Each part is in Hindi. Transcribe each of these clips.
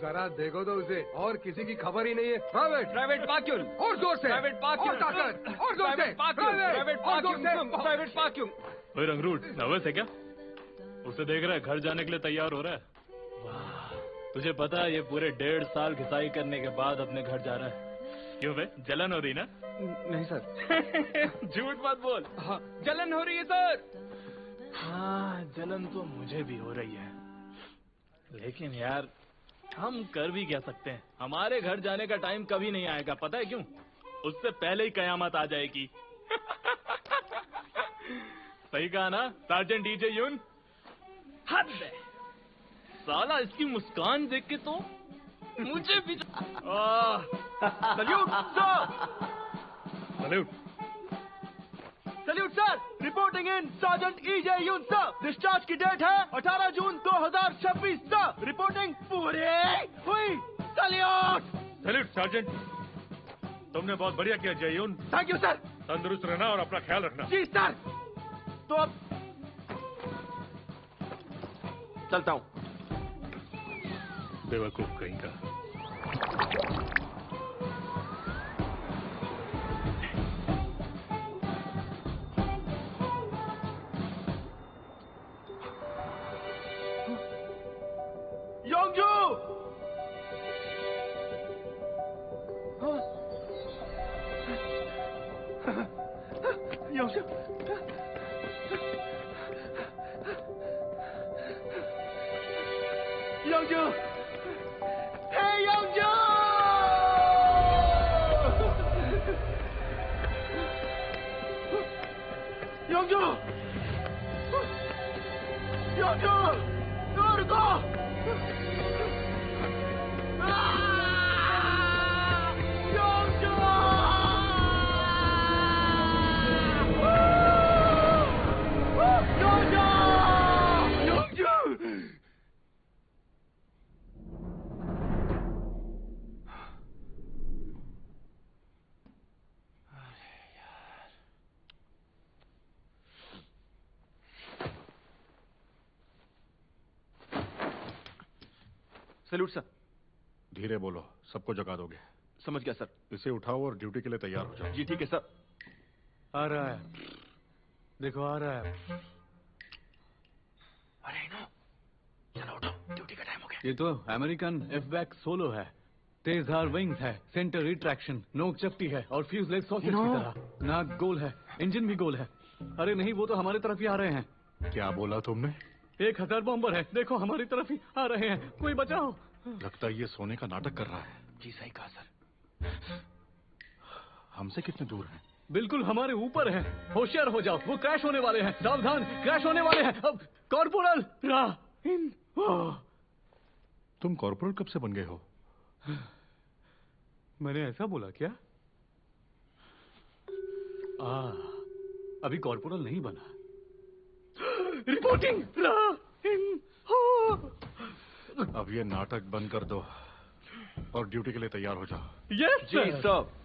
जरा देखो तो उसे, और किसी की खबर ही नहीं है। प्राइवेट पाक्यूम, और जोर से, प्राइवेट पाक्यूम, और ताकत, और जोर से, प्राइवेट पाक्यूम, प्राइवेट पाक्यूम। ओए रंगरूट, नर्वस है क्या? उसे देख रहा है घर जाने के लिए तैयार हो रहा है। वाह, तुझे पता है ये पूरे 1.5 साल घिसाई करने के बाद अपने घर जा रहा है। क्यों बे, जलन हो रही ना? नहीं सर। झूठ मत बोल। हाँ, जलन हो रही है सर। हाँ, जलन तो मुझे भी हो रही है, लेकिन यार हम कर भी क्या सकते हैं। हमारे घर जाने का टाइम कभी नहीं आएगा, पता है क्यों? उससे पहले ही कयामत आ जाएगी। सही कहा ना सार्जेंट डीजे यून? हद है साला, इसकी मुस्कान देख के तो मुझे भी salute sir, salute. Salute sir. Reporting in sergeant EJ Yoon sir. Discharge की डेट है 18 जून 2026 सर। रिपोर्टिंग पूरी हुई। सल्यूट। सल्यूट सार्जेंट, तुमने बहुत बढ़िया किया जयून। Thank you sir. तंदुरुस्त रहना और अपना ख्याल रखना। जी सर। तो अब चलता हूँ। बेवकूफ कहीं का। योंगजू। योंगजू। योंगजू। हे योंगजू। योंगजू। योंगजू। रुको। Salute sir. धीरे बोलो, सबको जगा दोगे। समझ गया सर। इसे उठाओ और ड्यूटी के लिए तैयार हो जाओ। जी ठीक है सर। आ रहा है, देखो आ रहा है। अरे नो, चलो उठो, ड्यूटी का टाइम हो गया। ये तो अमेरिकन एफबैक सोलो है, तेज धार विंग्स है, सेंटर रिट्रैक्शन, नोक चपटी है और फ्यूजलेज सॉकेट की तरह। नाक गोल है, इंजन भी गोल है। अरे नहीं, वो तो हमारी तरफ ही आ रहे हैं। क्या बोला तुमने? 1000 बॉम्बर है, देखो हमारी तरफ ही आ रहे हैं, कोई बचाओ। लगता है ये सोने का नाटक कर रहा है। जी सही कहा सर। हमसे कितने दूर है? बिल्कुल हमारे ऊपर है, होशियार हो जाओ, वो क्रैश होने वाले हैं, सावधान, क्रैश होने वाले हैं। अब कॉर्पोरल तुम कॉर्पोरल कब से बन गए हो? मैंने ऐसा बोला क्या? अभी कॉर्पोरल नहीं बना। रिपोर्टिंग। अब ये नाटक बंद कर दो और ड्यूटी के लिए तैयार हो जाओ। यस जी सर।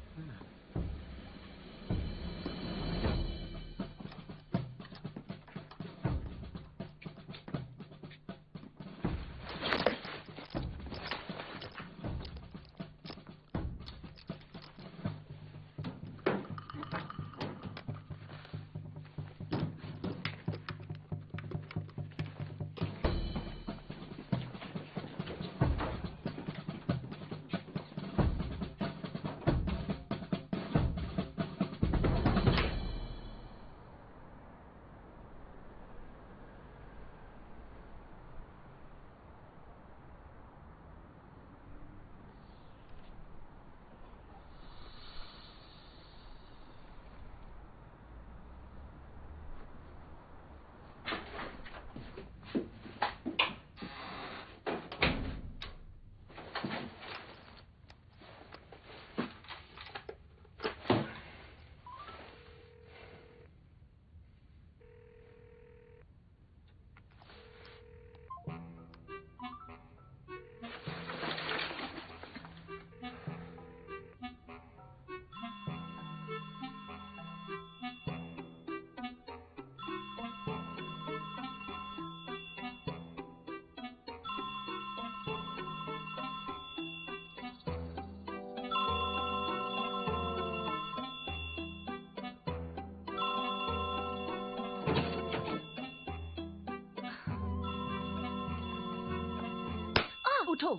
उठो।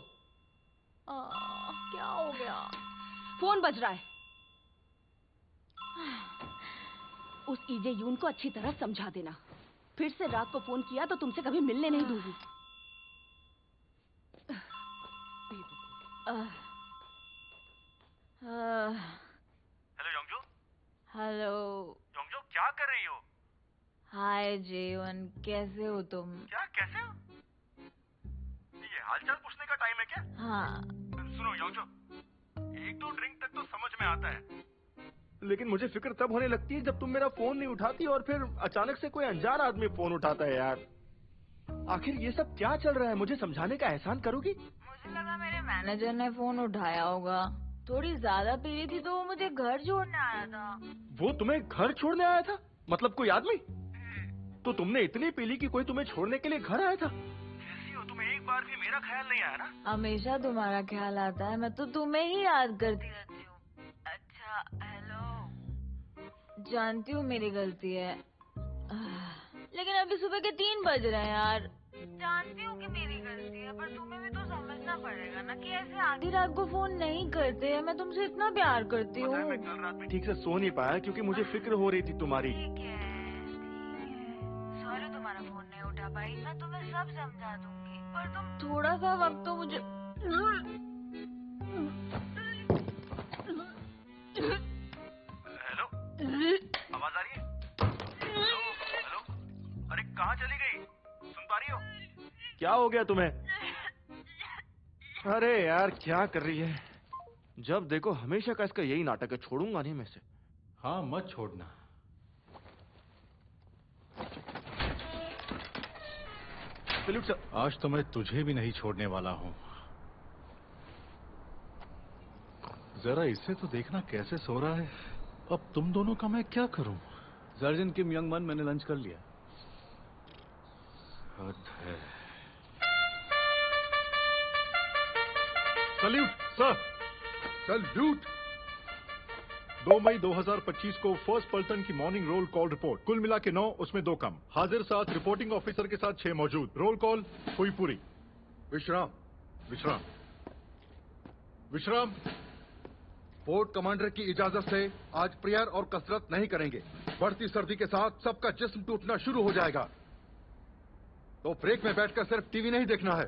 क्या हो गया? फोन बज रहा है। उस ईजे यून को अच्छी तरह समझा देना। फिर से रात को फोन किया तो तुमसे कभी मिलने नहीं दूंगी। हेलो योंगजो। हेलो योंगजो, क्या कर रही हो? हाय जेवन, कैसे हो तुम? क्या, कैसे हो? ये हालचाल पूछने का टाइम है क्या? हाँ। सुनो योंगजो, एक दो ड्रिंक तक तो समझ में आता है, लेकिन मुझे फिक्र तब होने लगती है जब तुम मेरा फोन नहीं उठाती और फिर अचानक से कोई अनजान आदमी फोन उठाता है यार। आखिर ये सब क्या चल रहा है, मुझे समझाने का एहसान करोगी? मुझे लगा मेरे मैनेजर ने फोन उठाया होगा। थोड़ी ज्यादा पी रही थी तो वो मुझे घर छोड़ने आया था। वो तुम्हें घर छोड़ने आया था? मतलब कोई आदमी? तो तुमने इतनी पी ली कि कोई तुम्हें छोड़ने के लिए घर आया था? कैसी हो, तुम्हें एक बार भी मेरा ख्याल नहीं आया ना? हमेशा तुम्हारा ख्याल आता है, मैं तो तुम्हें ही याद करती रहती हूँ। अच्छा हेलो, जानती हूँ मेरी गलती है, लेकिन अभी सुबह के 3 बज रहे हैं यार। जानती हूँ कि मेरी गलती है, पर तुम्हें भी तो समझना पड़ेगा ना कि ऐसे आधी रात को फोन नहीं करते हैं। मैं तुमसे इतना प्यार करती हूँ। मैं कल रात में ठीक से सो नहीं पाया क्योंकि मुझे फिक्र हो रही थी तुम्हारी। ठीक है, सॉरी तुम्हारा फोन नहीं उठा पाई। मैं तुम्हें सब समझा दूंगी, पर तुम थोड़ा सा वक्त तो मुझे। हेलो, आवाज आ रही है? हेलो हेलो, अरे कहाँ चली गई? सुन पा रही हो? क्या हो गया तुम्हें? अरे यार क्या कर रही है? जब देखो हमेशा का इसका यही नाटक है, छोड़ूंगा नहीं मैं इसे। हाँ मत छोड़ना। Salute sir. आज तो मैं तुझे भी नहीं छोड़ने वाला हूँ। जरा इसे तो देखना कैसे सो रहा है। अब तुम दोनों का मैं क्या करूं? सर्जन किम यंग मन, मैंने लंच कर लिया। हद है। Salute sir, salute. 2 मई 2025 को फर्स्ट पल्टन की मॉर्निंग रोल कॉल रिपोर्ट। कुल मिला के 9, उसमें 2 कम। हाजिर 7, रिपोर्टिंग ऑफिसर के साथ 6 मौजूद। रोल कॉल हुई पूरी। विश्राम विश्राम विश्राम। पोर्ट कमांडर की इजाजत से आज प्रेयर और कसरत नहीं करेंगे। बढ़ती सर्दी के साथ सबका जिस्म टूटना शुरू हो जाएगा, तो ब्रेक में बैठकर सिर्फ टीवी नहीं देखना है।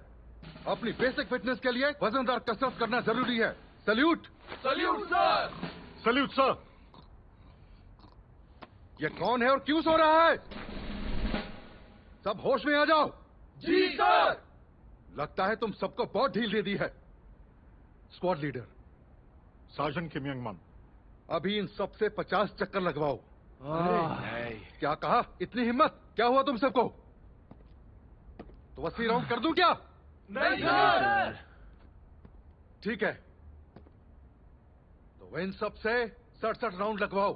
अपनी बेसिक फिटनेस के लिए वजनदार कसरत करना जरूरी है। Salute. Salute sir. Salute sir. ये कौन है और क्यों सो रहा है? सब होश में आ जाओ। जी सर। लगता है तुम सबको बहुत ढील दे दी है। स्क्वाड लीडर सार्जन किम यंग मन, अभी इन सबसे 50 चक्कर लगवाओ। नहीं। क्या कहा? इतनी हिम्मत? क्या हुआ तुम सबको? तो 80 राउंड कर दूं क्या? नहीं सर। ठीक है, तो इन सब से 67 राउंड लगवाओ,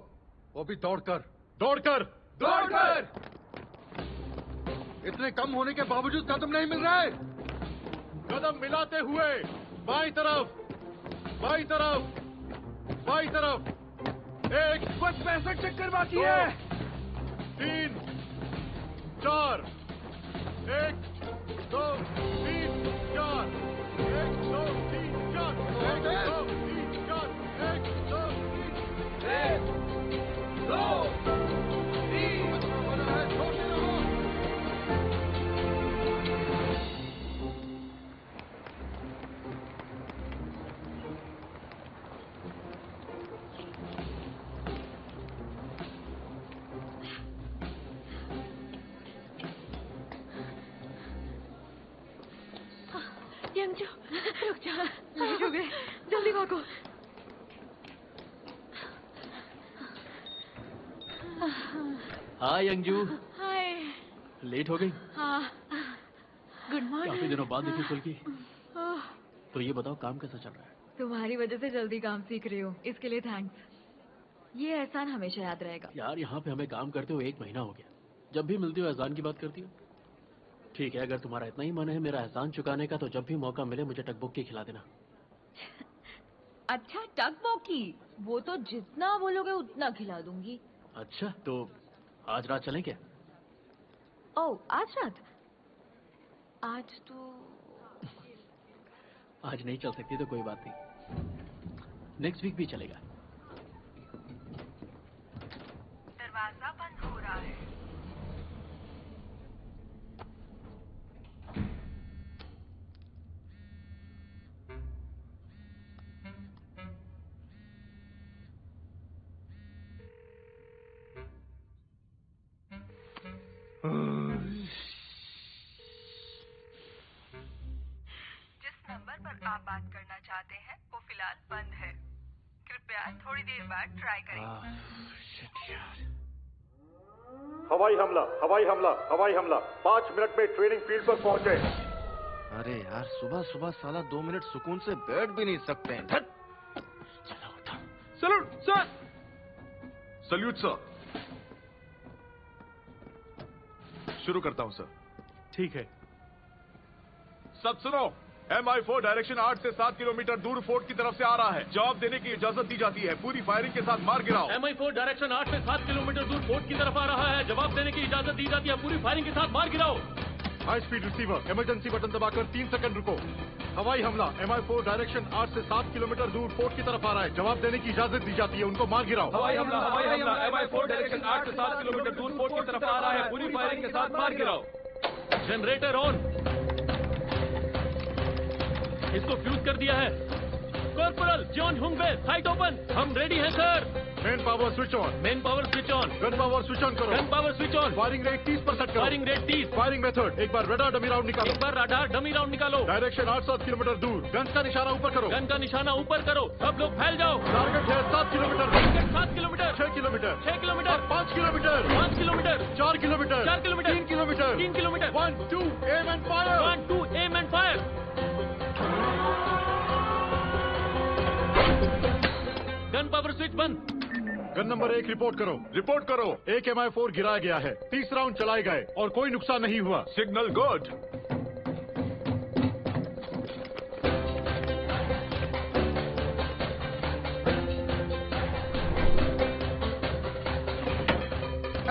वो भी दौड़कर। दौड़कर। दौड़कर। इतने कम होने के बावजूद कदम नहीं मिल रहे। कदम मिलाते हुए बाईं तरफ, बाईं तरफ, बाईं तरफ। 1, बस 65 चक्कर बाकी है। 3, 4। 1, 2, 3, 4। 1, 2, 3, 4। 1, 2, 3, 4। 1, 2, 3, 1, 2, 3। छोड़ते रहो। यंगजो, रुक जा, लेट हो गए, जल्दी भागो। हाय अंजू, हाय। लेट हो गई? हाँ, गुड काफी मॉर्निंग। दिनों बाद देखी फुल्की। तो ये बताओ काम कैसा चल रहा है? तुम्हारी वजह से जल्दी काम सीख रही हूँ, इसके लिए थैंक्स। ये एहसान हमेशा याद रहेगा। यार यहाँ पे हमें काम करते हुए 1 महीना हो गया। जब भी मिलती हो एहसान की बात करती हो। ठीक है, अगर तुम्हारा इतना ही मन है मेरा एहसान चुकाने का, तो जब भी मौका मिले मुझे टकबुक्की खिला देना। अच्छा टकबॉकी, वो तो जितना बोलोगे उतना खिला दूंगी। अच्छा, तो आज रात चलें क्या? ओह, आज रात? आज तो आज नहीं चल सकती तो कोई बात नहीं, नेक्स्ट वीक भी चलेगा। दरवाजा बंद हो रहा है। जिस नंबर पर आप बात करना चाहते हैं वो फिलहाल बंद है। कृपया थोड़ी देर बाद ट्राई करें। हवाई हमला, हवाई हमला, हवाई हमला। 5 मिनट में ट्रेनिंग फील्ड पर पहुंचे। अरे यार, सुबह सुबह साला 2 मिनट सुकून से बैठ भी नहीं सकते हैं। धत! Salute sir. Salute sir. शुरू करता हूं सर। ठीक है। सब सुनो, MI4 डायरेक्शन 8 से 7 किलोमीटर दूर फोर्ट की तरफ से आ रहा है। जवाब देने की इजाजत दी जाती है। पूरी फायरिंग के साथ मार गिराओ। MI4 डायरेक्शन 8 से 7 किलोमीटर दूर फोर्ट की तरफ आ रहा है। जवाब देने की इजाजत दी जाती है। पूरी फायरिंग के साथ मार गिराओ। High speed receiver, emergency button दबाकर 3 सेकंड रुको। हवाई हमला, MI4 डायरेक्शन 8 से 7 किलोमीटर दूर फोर्ट की तरफ आ रहा है। जवाब देने की इजाजत दी जाती है। उनको मार गिराओ। हवाई हमला, MI4 डायरेक्शन 8 से 7 किलोमीटर दूर फोर्ट की तरफ आ रहा है। पूरी फायरिंग के साथ मार गिराओ। Generator on. इसको फ्यूज कर दिया है। कॉर्पोरल जॉन हुंगबे, साइट ओपन। हम रेडी हैं sir. Main power switch on. Main power switch on. Gun power switch on करो। Gun power switch on. Firing rate 30% करो। Firing rate 30। फायरिंग मेथड, एक बार रडार डमी राउंड निकालो। एक बार रडार डमी राउंड निकालो। डायरेक्शन 8-7 किलोमीटर दूर। गन का निशाना ऊपर करो। गन का निशाना ऊपर करो। सब लोग फैल जाओ। टारगेट है 7 kilometre. Target 7 kilometre. 6 kilometre. 6 kilometre. 5 kilometre. 5 kilometre. 4 kilometre. 4 kilometre. 3 kilometre. 3 kilometre. 1, 2, aim and fire. 1, 2, aim and fire. Gun power switch बंद। गन नंबर 1 रिपोर्ट करो। रिपोर्ट करो। एक MI4 गिराया गया है। 30 राउंड चलाए गए और कोई नुकसान नहीं हुआ। Signal good.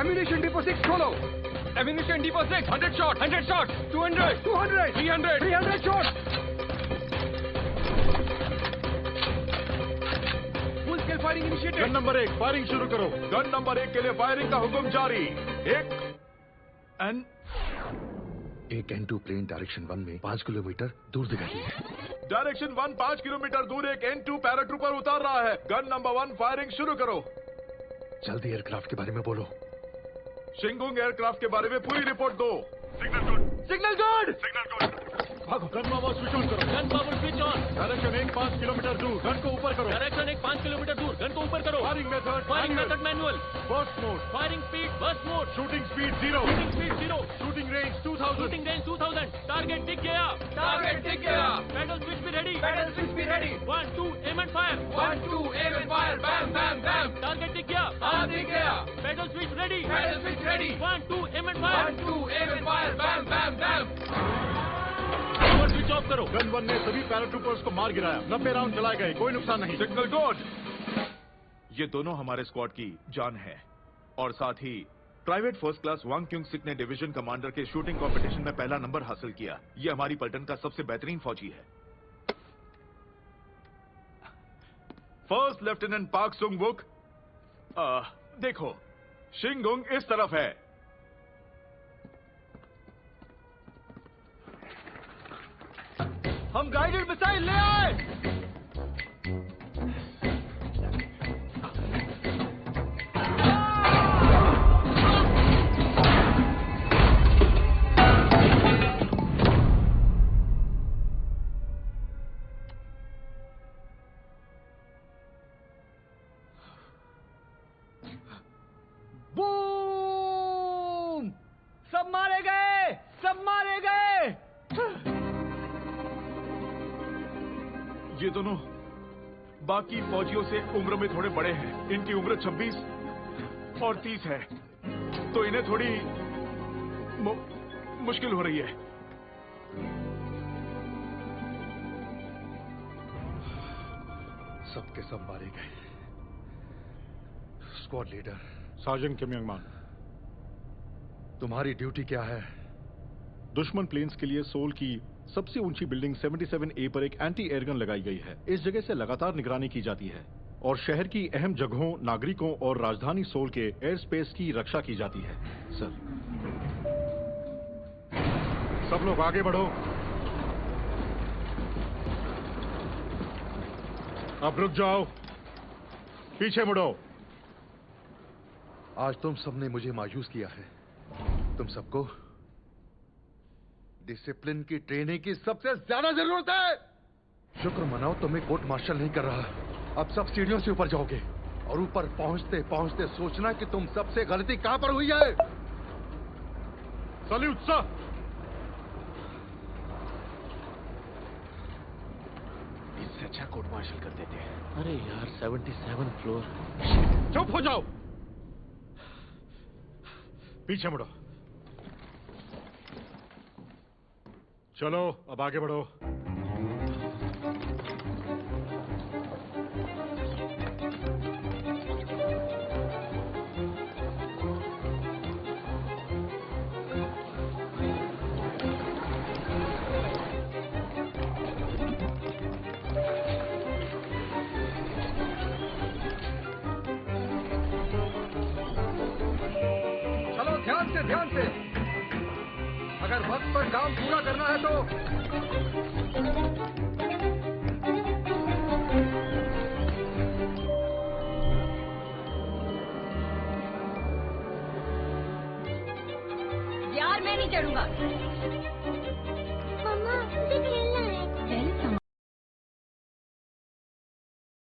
एम्यूनिशन डिपो 6 खोलो। Ammunition depot 6, 100 shot, 100 shot, 200, 200, 300, 300 shot. Full scale firing initiated. Gun number 1 firing शुरू करो। गन नंबर 1 के लिए फायरिंग का हुक्म जारी। एक N2 प्लेन डायरेक्शन 1 में 5 किलोमीटर दूर दिखाई है। डायरेक्शन 1 5 किलोमीटर दूर एक N2 पैराट्रूपर उतार रहा है। गन नंबर 1 फायरिंग शुरू करो। जल्दी एयरक्राफ्ट के बारे में बोलो। शिंगुंग एयरक्राफ्ट के बारे में पूरी रिपोर्ट दो। Signal good. Signal good. Signal good. भागो। गन पावर स्विच ऑन करो। Gun power switch on. Direction 1 5 kilometre दूर। गन को ऊपर करो। डायरेक्शन 1 5 किलोमीटर दूर। गन को ऊपर करो। Firing method firing method manual. First mode. Firing speed burst mode. Shooting speed 0। Shooting speed 0। Shooting range 2000। Shooting range 2000। Target दिख गया। टारगेट दिख गया। पैडल स्विच भी रेडी। पैडल स्विच भी ready. 1 2 aim and fire. 1, 2, aim and fire. Bam bam bam. Target दिख गया। हाँ, दिख गया। Paddle switch ready. Paddle switch ready. 1 2 aim and fire. 1, 2, aim and fire. Bam bam bam. Power switch off करो। गन 1 ने सभी पैराट्रूपर्स को मार गिराया। 90 राउंड चलाए गए। कोई नुकसान नहीं। Signal good. ये दोनों हमारे स्क्वाड की जान है और साथ ही प्राइवेट फर्स्ट क्लास वांग क्यूंग सिक ने डिवीजन कमांडर के शूटिंग कंपटीशन में पहला नंबर हासिल किया। ये हमारी पलटन का सबसे बेहतरीन फौजी है। फर्स्ट लेफ्टिनेंट पाक सुंग वुक। देखो, शिंगुंग इस तरफ है। हम गाइडेड मिसाइल ले आए। बूम! सब मारे गए। सब मारे गए। ये दोनों बाकी फौजियों से उम्र में थोड़े बड़े हैं। इनकी उम्र 26 और 30 है, तो इन्हें थोड़ी मुश्किल हो रही है। सबके सब मारे गए। स्क्वाड लीडर सार्जेंट किम यंग मान, तुम्हारी ड्यूटी क्या है? दुश्मन प्लेन्स के लिए सोल की सबसे ऊंची बिल्डिंग 77A पर एक एंटी एयरगन लगाई गई है। इस जगह से लगातार निगरानी की जाती है और शहर की अहम जगहों, नागरिकों और राजधानी सोल के एयर स्पेस की रक्षा की जाती है। सर, सब लोग आगे बढ़ो। अब रुक जाओ, पीछे मुड़ो। आज तुम सबने मुझे मायूस किया है। तुम सबको डिसिप्लिन की ट्रेनिंग की सबसे ज्यादा जरूरत है। शुक्र मनाओ तुम्हें कोर्ट मार्शल नहीं कर रहा। अब सब सीढ़ियों से ऊपर जाओगे और ऊपर पहुंचते पहुंचते सोचना कि तुम सबसे गलती कहां पर हुई है। Salute sir. इससे अच्छा कोर्ट मार्शल कर देते। अरे यार 77 फ्लोर। चुप हो जाओ, पीछे मुड़ो। चलो अब आगे बढ़ो। चलो ध्यान से। अगर वक्त पर काम पूरा करना है तो यार मैं नहीं चढ़ूंगा।